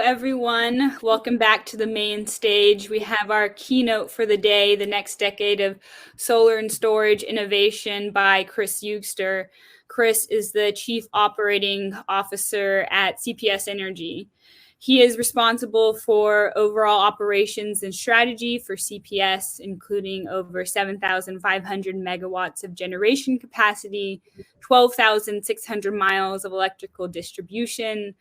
everyone. Welcome back to the main stage. We have our keynote for the day, The Next Decade of Solar and Storage Innovation by Cris Eugster. Cris is the Chief Operating Officer at Cps Energy. He is responsible for overall operations and strategy for CPS, including over 7,500 megawatts of generation capacity, 12,600 miles of electrical distribution,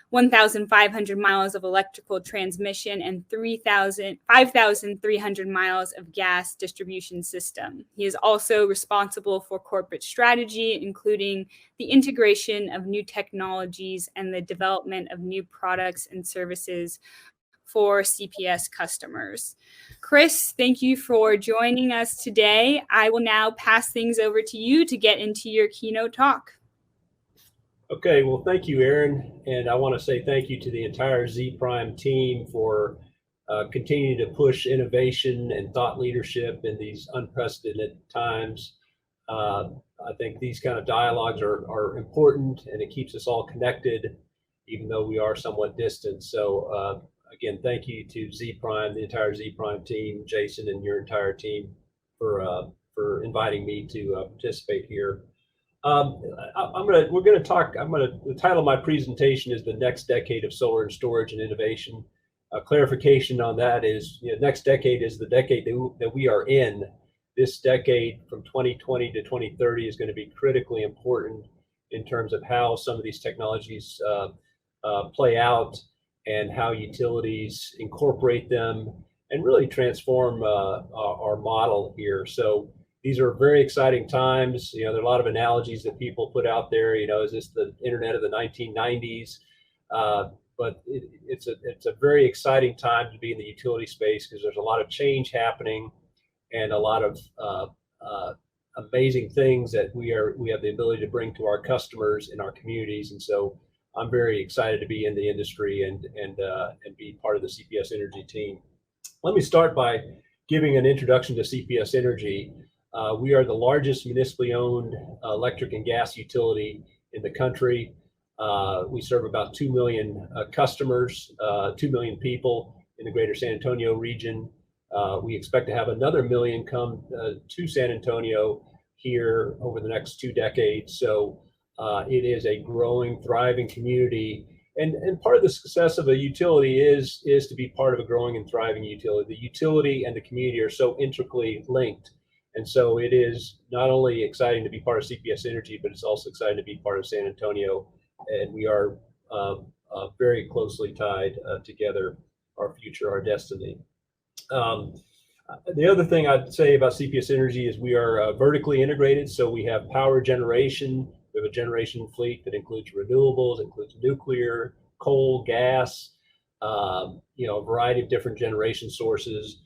1,500 miles of electrical transmission, and 5,300 miles of gas distribution system. He is also responsible for corporate strategy, including the integration of new technologies and the development of new products and services for CPS customers. Cris, thank you for joining us today. I will now pass things over to you to get into your keynote talk. Okay, well, thank you, Aaron. And I want to say thank you to the entire Z Prime team for continuing to push innovation and thought leadership in these unprecedented times. I think these kind of dialogues are important, and it keeps us all connected, even though we are somewhat distant. So again, thank you to Z Prime, the entire Z Prime team, Jason and your entire team for inviting me to participate here. The title of my presentation is The Next Decade of Solar and Storage and Innovation. Clarification on that is, next decade is the decade that we are in. This decade from 2020 to 2030 is going to be critically important in terms of how some of these technologies play out and how utilities incorporate them and really transform our model here. So these are very exciting times. There are a lot of analogies that people put out there. Is this the internet of the 1990s? But it's a very exciting time to be in the utility space because there's a lot of change happening and a lot of amazing things that we have the ability to bring to our customers in our communities. And so I'm very excited to be in the industry and be part of the CPS Energy team. Let me start by giving an introduction to CPS Energy. We are the largest municipally owned electric and gas utility in the country. We serve about 2 million customers, 2 million people in the greater San Antonio region. We expect to have another million come to San Antonio here over the next 2 decades. So it is a growing, thriving community. And part of the success of a utility is to be part of a growing and thriving utility. The utility and the community are so intricately linked. And so it is not only exciting to be part of CPS Energy, but it's also exciting to be part of San Antonio. And we are very closely tied together, our future, our destiny. The other thing I'd say about CPS Energy is we are vertically integrated. So we have power generation. We have a generation fleet that includes renewables, includes nuclear, coal, gas, a variety of different generation sources.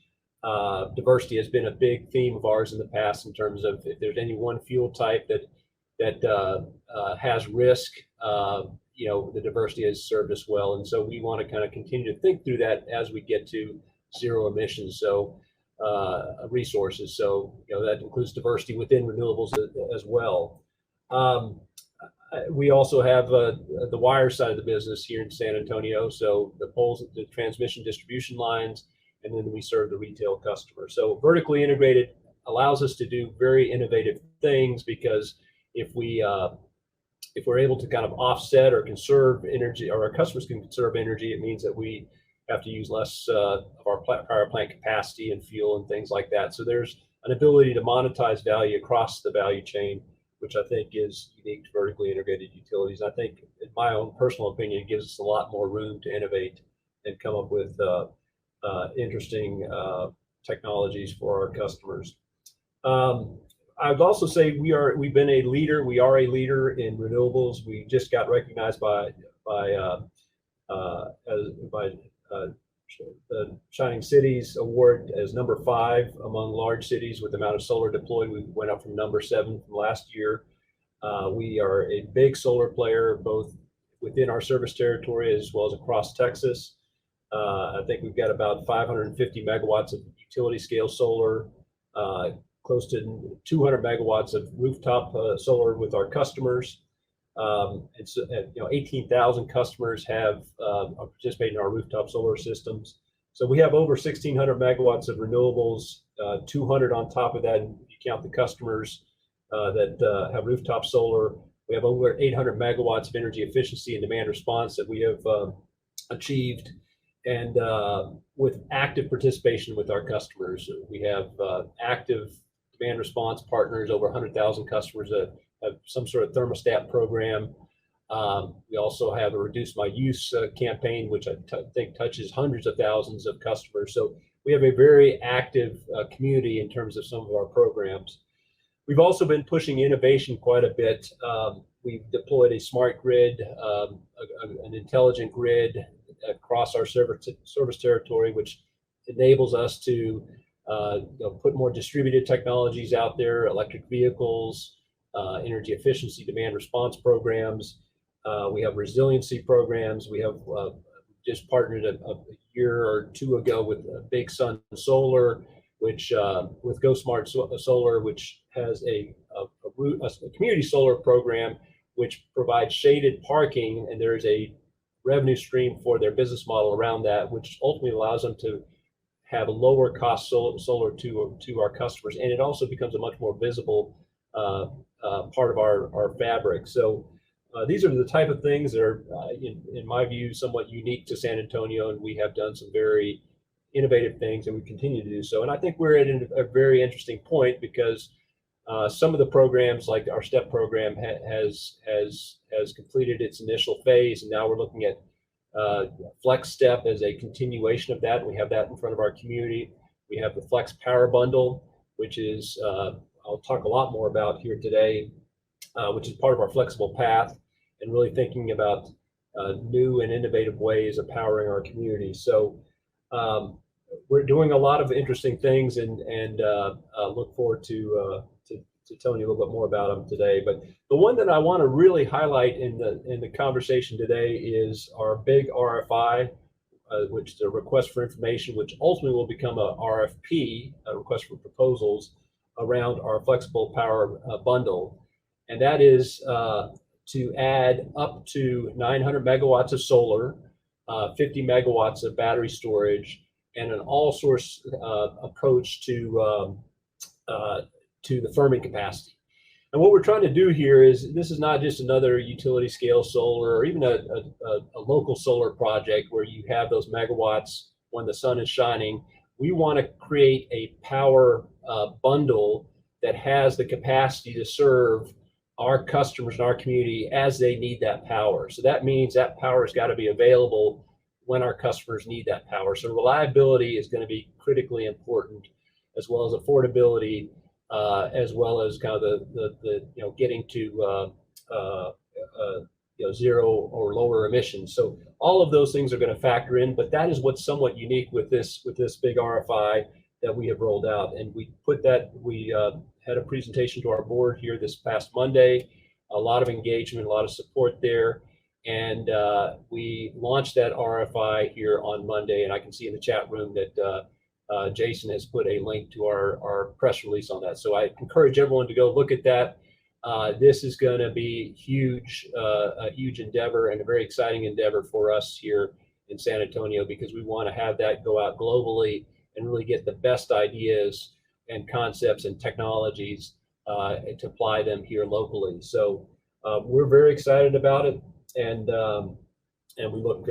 Diversity has been a big theme of ours in the past in terms of if there's any one fuel type that has risk, the diversity has served us well. And so we want to kind of continue to think through that as we get to zero emissions, resources. So, that includes diversity within renewables as well. We also have the wire side of the business here in San Antonio. So the poles, the transmission distribution lines, and then we serve the retail customer. So vertically integrated allows us to do very innovative things because if we're able to kind of offset or conserve energy, or our customers can conserve energy, it means that we have to use less of our power plant capacity and fuel and things like that. So there's an ability to monetize value across the value chain, which I think is unique to vertically integrated utilities. I think, in my own personal opinion, it gives us a lot more room to innovate and come up with interesting technologies for our customers. I would also say we are a leader in renewables. We just got recognized by the Shining Cities Award as number 5 among large cities with the amount of solar deployed. We went up from number 7 from last year. We are a big solar player, both within our service territory as well as across Texas. I think we've got about 550 megawatts of utility scale solar, close to 200 megawatts of rooftop solar with our customers. And so, 18,000 customers have participated in our rooftop solar systems. So we have over 1,600 megawatts of renewables, 200 on top of that. If you count the customers that have rooftop solar, we have over 800 megawatts of energy efficiency and demand response that we have achieved. And with active participation with our customers, we have active demand response partners, over 100,000 customers that have some sort of thermostat program. We also have a Reduce My Use campaign, which I think touches hundreds of thousands of customers. So we have a very active community in terms of some of our programs. We've also been pushing innovation quite a bit. We've deployed a smart grid, an intelligent grid across our service territory, which enables us to put more distributed technologies out there, electric vehicles, energy efficiency, demand response programs. We have resiliency programs. We have just partnered a year or two ago with Big Sun Solar, which with Go Smart Solar, which has a community solar program, which provides shaded parking, and there is a revenue stream for their business model around that, which ultimately allows them to have a lower cost solar to our customers, and it also becomes a much more visible part of our fabric. So these are the type of things that are, in my view, somewhat unique to San Antonio, and we have done some very innovative things, and we continue to do so. And I think we're at a very interesting point because some of the programs, like our STEP program, has completed its initial phase, and now we're looking at Flex Step as a continuation of that. We have that in front of our community. We have the Flex Power Bundle, which is I'll talk a lot more about here today, which is part of our flexible path, and really thinking about new and innovative ways of powering our community. So we're doing a lot of interesting things, and look forward to telling you a little bit more about them today. But the one that I want to really highlight in the conversation today is our big RFI, which is a request for information, which ultimately will become a RFP, a request for proposals, around our flexible power bundle. And that is to add up to 900 megawatts of solar, 50 megawatts of battery storage, and an all-source approach to the firming capacity. And what we're trying to do here is, this is not just another utility scale solar or even a local solar project where you have those megawatts when the sun is shining. We want to create a power bundle that has the capacity to serve our customers in our community as they need that power. So that means that power has got to be available when our customers need that power. So reliability is going to be critically important, as well as affordability, as well as kind of the getting to zero or lower emissions. So all of those things are going to factor in, but that is what's somewhat unique with this big RFI that we have rolled out. And we had a presentation to our board here this past Monday, a lot of engagement, a lot of support there. And we launched that RFI here on Monday, and I can see in the chat room that Jason has put a link to our press release on that. So I encourage everyone to go look at that. This is going to be a huge endeavor, and a very exciting endeavor for us here in San Antonio, because we want to have that go out globally and really get the best ideas and concepts and technologies to apply them here locally. So we're very excited about it, and we look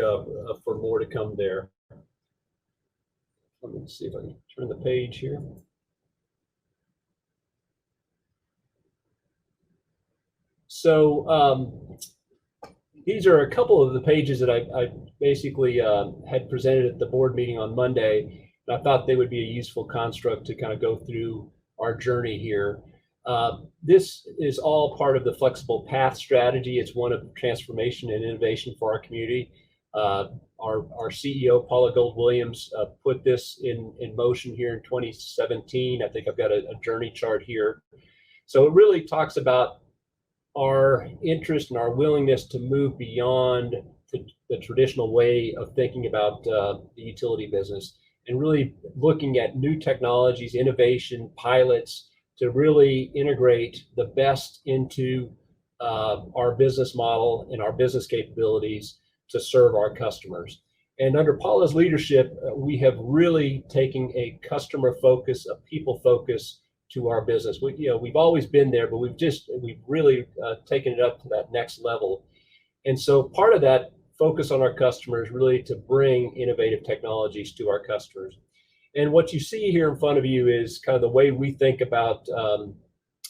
for more to come there. Let me see if I can turn the page here. So these are a couple of the pages that I basically had presented at the board meeting on Monday, and I thought they would be a useful construct to kind of go through our journey here. This is all part of the flexible path strategy. It's one of transformation and innovation for our community. Our CEO, Paula Gold-Williams, put this in motion here in 2017. I think I've got a journey chart here. So it really talks about our interest and our willingness to move beyond the traditional way of thinking about the utility business, and really looking at new technologies, innovation, pilots, to really integrate the best into our business model and our business capabilities to serve our customers. And under Paula's leadership, we have really taken a customer focus, a people focus to our business. We've always been there, but we've really taken it up to that next level. And so part of that focus on our customers really to bring innovative technologies to our customers. And what you see here in front of you is kind of the way we think about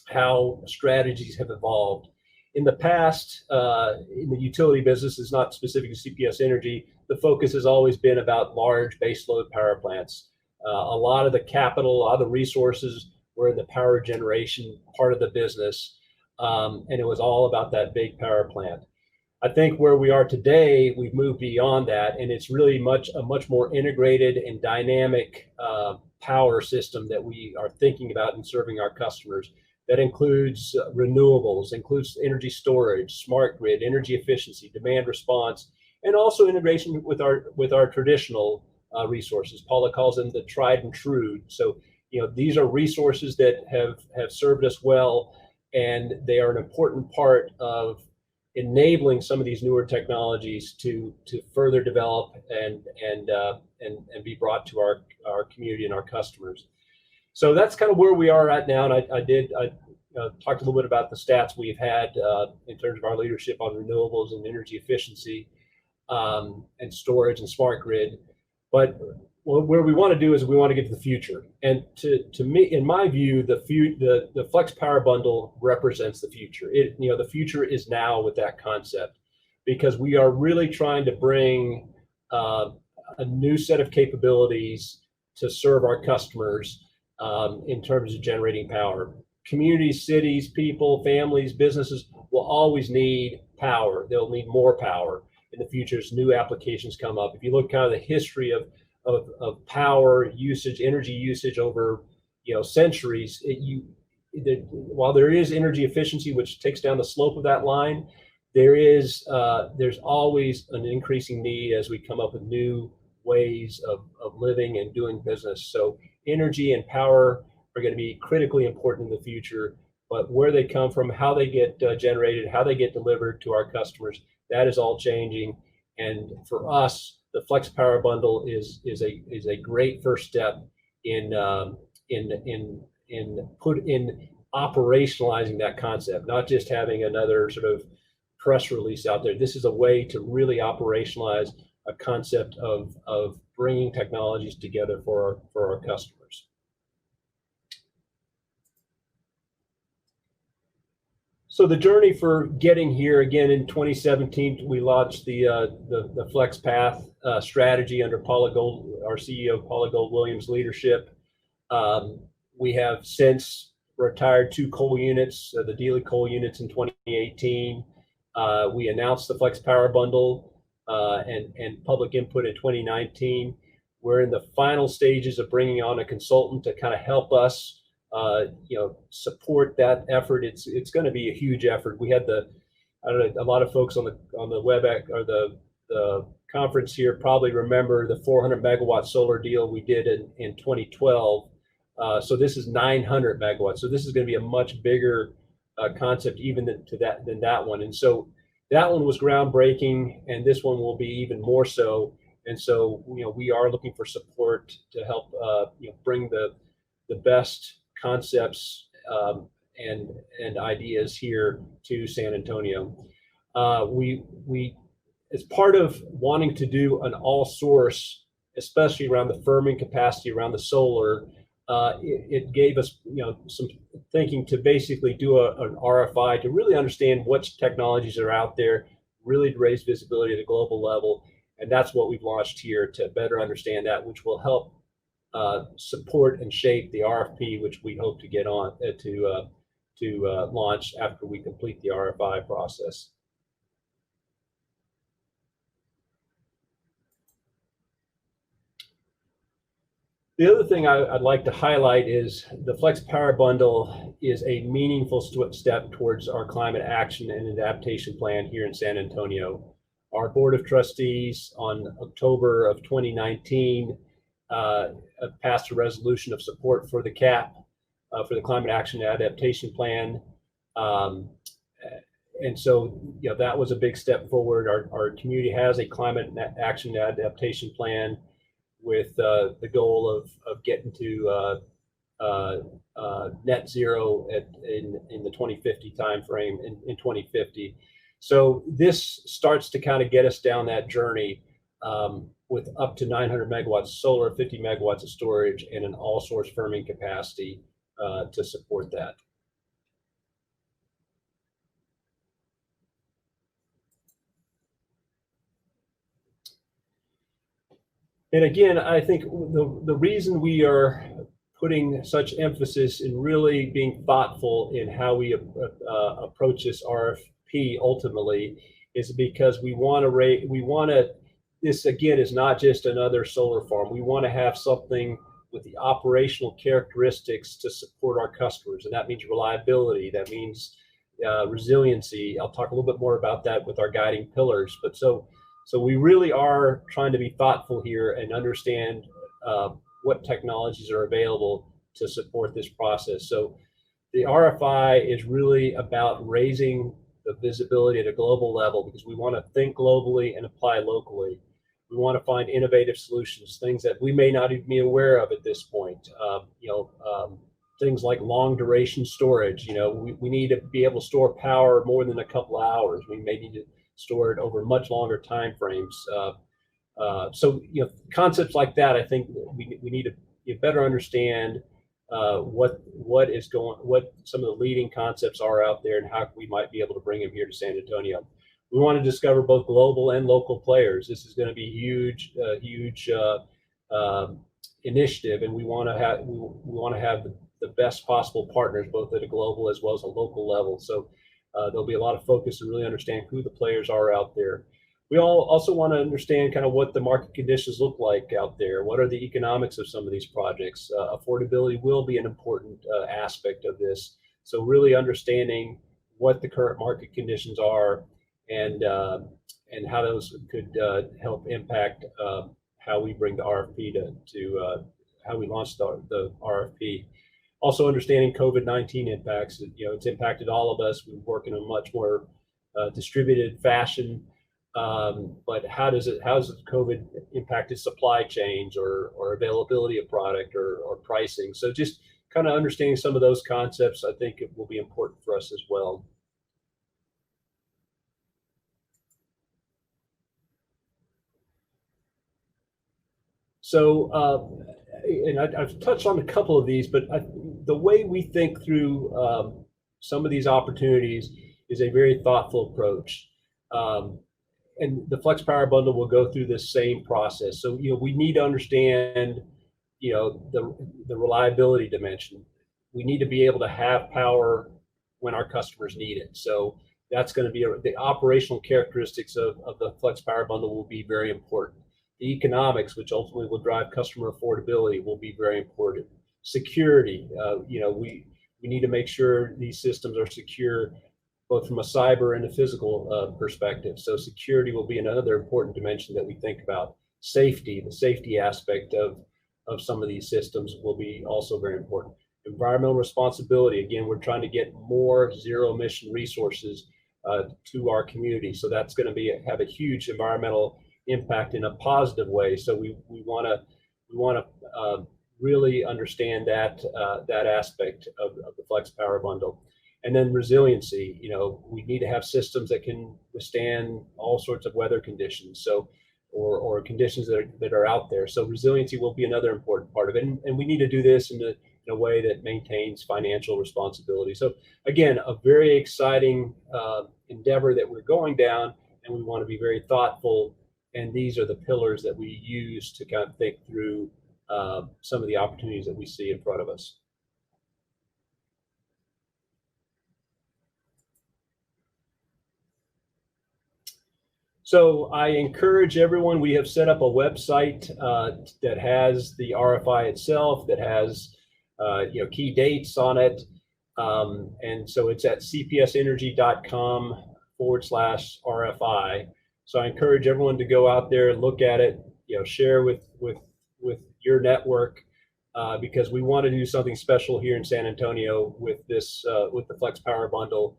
how strategies have evolved. In the past, in the utility business, is not specific to CPS Energy, the focus has always been about large baseload power plants. A lot of the capital, a lot of the resources were in the power generation part of the business, and it was all about that big power plant. I think where we are today, we've moved beyond that, and it's really a much more integrated and dynamic power system that we are thinking about and serving our customers. That includes renewables, includes energy storage, smart grid, energy efficiency, demand response, and also integration with our traditional resources. Paula calls them the tried and true. So, these are resources that have served us well, and they are an important part of enabling some of these newer technologies to further develop and be brought to our community and our customers. So that's kind of where we are at now. And I talked a little bit about the stats we've had in terms of our leadership on renewables and energy efficiency and storage and smart grid. But where we want to do is we want to get to the future. And to me, in my view, the Flex Power Bundle represents the future. The future is now with that concept, because we are really trying to bring a new set of capabilities to serve our customers in terms of generating power. Communities, cities, people, families, businesses will always need power. They'll need more power in the future as new applications come up. If you look kind of the history of power usage, energy usage over centuries, while there is energy efficiency, which takes down the slope of that line, there's always an increasing need as we come up with new ways of living and doing business. So energy and power are going to be critically important in the future, but where they come from, how they get generated, how they get delivered to our customers, that is all changing. And for us, the Flex Power Bundle is a great first step in operationalizing that concept, not just having another sort of press release out there. This is a way to really operationalize a concept of bringing technologies together for our customers. So the journey for getting here, again, in 2017, we launched the Flex Path strategy under Paula Gold, our CEO, Paula Gold Williams' leadership. We have since retired 2 coal units, the Dealey coal units in 2018. We announced the Flex Power Bundle and public input in 2019. We're in the final stages of bringing on a consultant to kind of help us support that effort. It's going to be a huge effort. We had a lot of folks on the WebEx or the conference here probably remember the 400 megawatt solar deal we did in 2012. So this is 900 megawatts. So this is going to be a much bigger concept even than that one. And so that one was groundbreaking, and this one will be even more so. And so we are looking for support to help bring the best concepts and ideas here to San Antonio. We as part of wanting to do an all source, especially around the firming capacity around the solar, it gave us some thinking to basically do an RFI to really understand which technologies are out there, really to raise visibility at a global level. And that's what we've launched here to better understand that, which will help support and shape the RFP, which we hope to get on to launch after we complete the RFI process. The other thing I'd like to highlight is the Flex Power Bundle is a meaningful step towards our climate action and adaptation plan here in San Antonio. Our Board of Trustees on October of 2019 passed a resolution of support for the CAP, for the Climate Action and Adaptation Plan. And so, that was a big step forward. Our community has a climate action adaptation plan with the goal of getting to net zero in the 2050 timeframe in 2050. So this starts to kind of get us down that journey with up to 900 megawatts of solar, 50 megawatts of storage, and an all-source firming capacity to support that. And again, I think the reason we are putting such emphasis in really being thoughtful in how we approach this RFP ultimately is because we want to, this again is not just another solar farm. We want to have something with the operational characteristics to support our customers. And that means reliability, that means resiliency. I'll talk a little bit more about that with our guiding pillars. But so we really are trying to be thoughtful here and understand what technologies are available to support this process. So the RFI is really about raising the visibility at a global level because we want to think globally and apply locally. We want to find innovative solutions, things that we may not even be aware of at this point. Things like long duration storage. We need to be able to store power more than a couple of hours. We may need to store it over much longer time frames. So concepts like that, I think we need to better understand what some of the leading concepts are out there and how we might be able to bring them here to San Antonio. We want to discover both global and local players. This is going to be huge initiative, and we want to have the best possible partners, both at a global as well as a local level. So there'll be a lot of focus to really understand who the players are out there. We all also want to understand kind of what the market conditions look like out there. What are the economics of some of these projects? Affordability will be an important aspect of this. So really understanding what the current market conditions are and how those could help impact how we bring the RFP to how we launch the RFP. Also understanding COVID-19 impacts. It's impacted all of us. We work in a much more distributed fashion. But how has COVID impacted supply chains or availability of product or pricing? So just kind of understanding some of those concepts, I think it will be important for us as well. So, and I've touched on a couple of these, but the way we think through some of these opportunities is a very thoughtful approach. And the Flex Power Bundle will go through this same process. So, we need to understand, the reliability dimension. We need to be able to have power when our customers need it. So that's going to be the operational characteristics of the Flex Power Bundle will be very important. The economics, which ultimately will drive customer affordability, will be very important. Security, we need to make sure these systems are secure, both from a cyber and a physical perspective. So security will be another important dimension that we think about. Safety, the safety aspect of some of these systems will be also very important. Environmental responsibility, again, we're trying to get more zero emission resources to our community. So that's going to have a huge environmental impact in a positive way. So we want to really understand that aspect of the Flex Power Bundle. And then resiliency, we need to have systems that can withstand all sorts of weather conditions, or conditions that are out there. So resiliency will be another important part of it, and we need to do this in a way that maintains financial responsibility. So again, a very exciting endeavor that we're going down, and we want to be very thoughtful. And these are the pillars that we use to kind of think through some of the opportunities that we see in front of us. So I encourage everyone, we have set up a website that has the RFI itself, that has key dates on it. And so it's at cpsenergy.com/RFI. So I encourage everyone to go out there and look at it, share with your network, because we want to do something special here in San Antonio with this, with the Flex Power Bundle.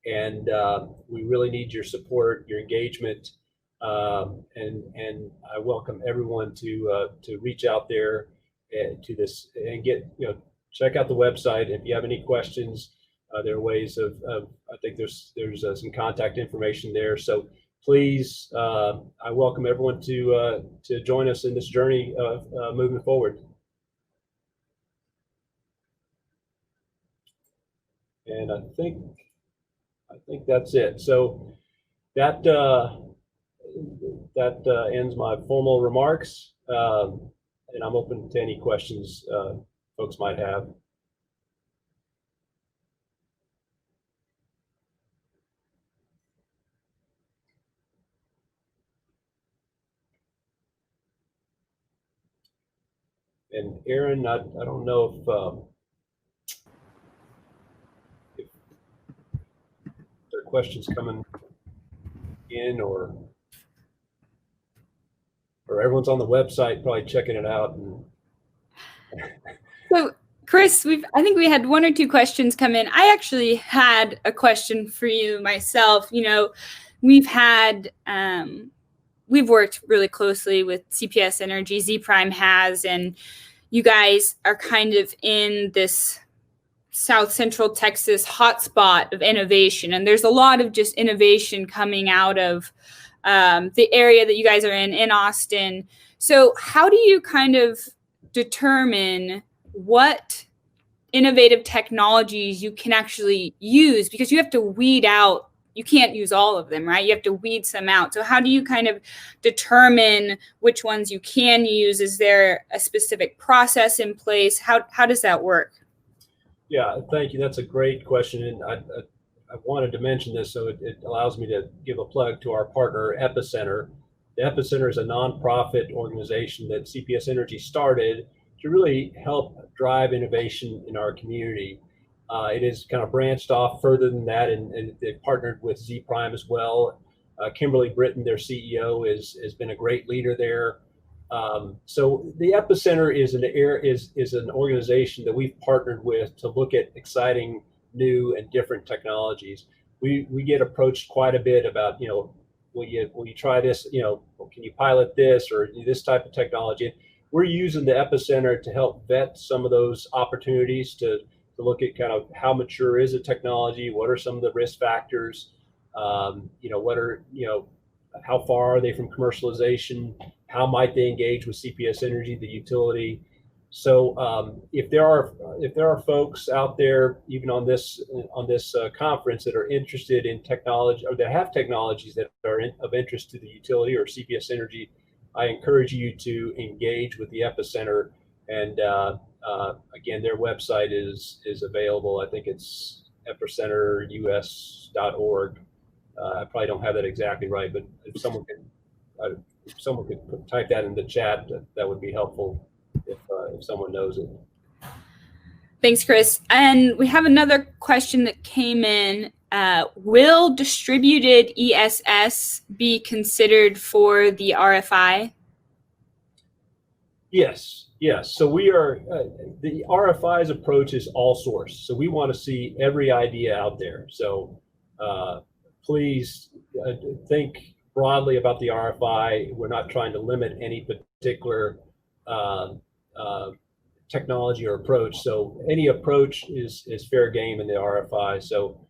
And we really need your support, your engagement, and I welcome everyone to reach out there to this and get, check out the website. If you have any questions, there are ways of I think there's some contact information there. So please, I welcome everyone to join us in this journey of moving forward. And I think that's it. So that ends my formal remarks, and I'm open to any questions folks might have. And Aaron, I don't know if there are questions coming in, or everyone's on the website probably checking it out. And So, Cris, I think we had one or two questions come in. I actually had a question for you myself. We've worked really closely with CPS Energy, Z Prime has, and you guys are kind of in this South Central Texas hotspot of innovation. And there's a lot of just innovation coming out of the area that you guys are in Austin. So how do you kind of determine what innovative technologies you can actually use? Because you have to weed out, you can't use all of them, right? You have to weed some out. So how do you kind of determine which ones you can use? Is there a specific process in place? How does that work? Yeah, thank you. That's a great question. And I wanted to mention this, so it allows me to give a plug to our partner, Epicenter. The Epicenter is a nonprofit organization that CPS Energy started to really help drive innovation in our community. It is kind of branched off further than that, and they've partnered with Z Prime as well. Kimberly Britton, their CEO, has been a great leader there. So the Epicenter is an organization that we've partnered with to look at exciting, new, and different technologies. We get approached quite a bit about, will you try this? Can you pilot this or this type of technology? We're using the Epicenter to help vet some of those opportunities to look at kind of how mature is a technology, what are some of the risk factors, how far are they from commercialization, how might they engage with CPS Energy, the utility. So if there are folks out there, even on this conference, that are interested in technology or that have technologies that are of interest to the utility or CPS Energy, I encourage you to engage with the Epicenter. And again, their website is available. I think it's epicenterus.org. I probably don't have that exactly right, but if someone could type that in the chat, that would be helpful if someone knows it. Thanks, Cris. And we have another question that came in. Will distributed ESS be considered for the RFI? Yes. So we are, the RFI's approach is all source. So we want to see every idea out there. So please think broadly about the RFI. We're not trying to limit any particular technology or approach. So any approach is fair game in the RFI. So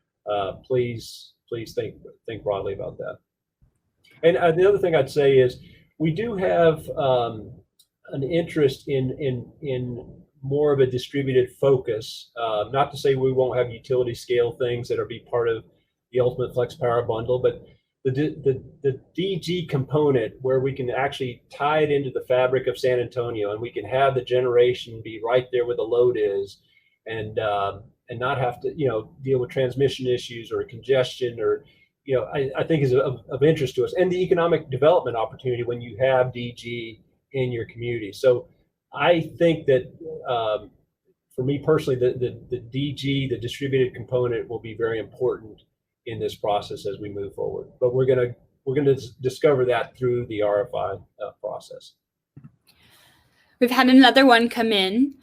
please think broadly about that. And the other thing I'd say is we do have an interest in more of a distributed focus. Not to say we won't have utility scale things that are be part of the ultimate flex power bundle, but the DG component where we can actually tie it into the fabric of San Antonio, and we can have the generation be right there where the load is, and not have to deal with transmission issues or congestion, or I think is of interest to us, and the economic development opportunity when you have DG in your community. So I think that for me personally, the DG, the distributed component, will be very important in this process as we move forward. But we're gonna discover that through the RFI process. We've had another one come in.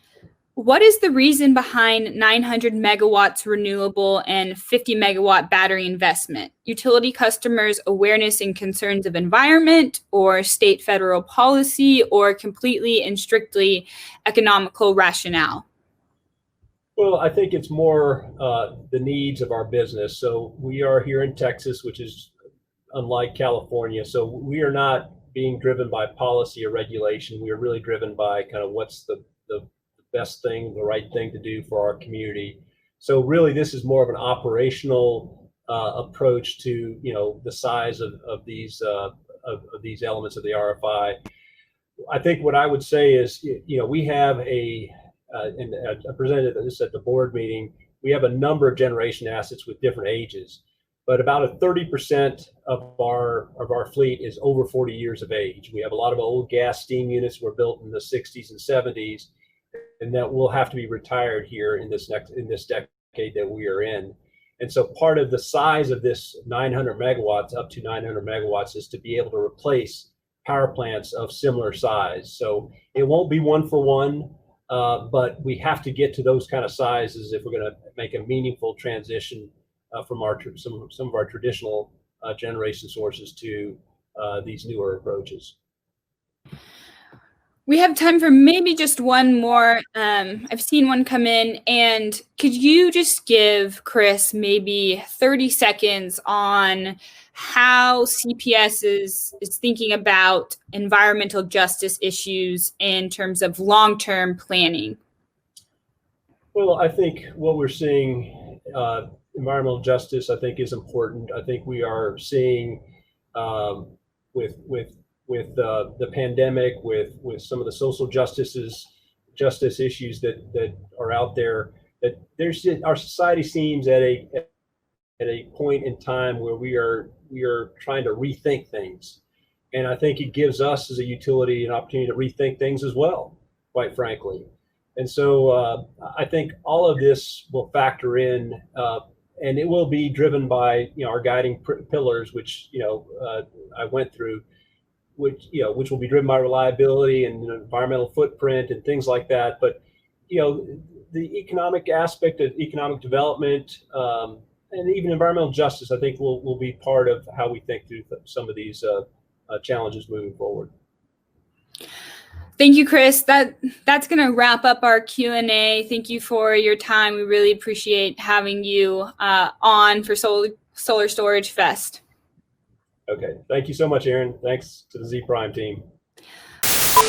What is the reason behind 900 megawatts renewable and 50 megawatt battery investment? Utility customers' awareness and concerns of environment, or state federal policy, or completely and strictly economical rationale? Well, I think it's more the needs of our business. So we are here in Texas, which is unlike California. So we are not being driven by policy or regulation. We are really driven by kind of what's the best thing, the right thing to do for our community. So really, this is more of an operational approach to the size of these elements of the RFI. I think what I would say is, we have and I presented this at the board meeting, we have a number of generation assets with different ages, but about 30% of our fleet is over 40 years of age. We have a lot of old gas steam units were built in the 60s and 70s, and that will have to be retired here in this decade that we are in. And so part of the size of this 900 megawatts, up to 900 megawatts, is to be able to replace power plants of similar size. So it won't be one for one, but we have to get to those kind of sizes if we're going to make a meaningful transition from some of our traditional generation sources to these newer approaches. We have time for maybe just one more. I've seen one come in, and could you just give Cris maybe 30 seconds on how CPS is thinking about environmental justice issues in terms of long-term planning? Well, I think what we're seeing, environmental justice, I think is important. I think we are seeing with the pandemic, with some of the social justice issues that are out there, that our society seems at a point in time where we are trying to rethink things, and I think it gives us as a utility an opportunity to rethink things as well, quite frankly. And so I think all of this will factor in, and it will be driven by our guiding pillars, which I went through, which will be driven by reliability and environmental footprint and things like that. But the economic aspect of economic development and even environmental justice, I think will be part of how we think through some of these challenges moving forward. Thank you, Cris. That's going to wrap up our Q&A. Thank you for your time. We really appreciate having you on for Solar Storage Fest. Okay. Thank you so much, Aaron. Thanks to the Z Prime team.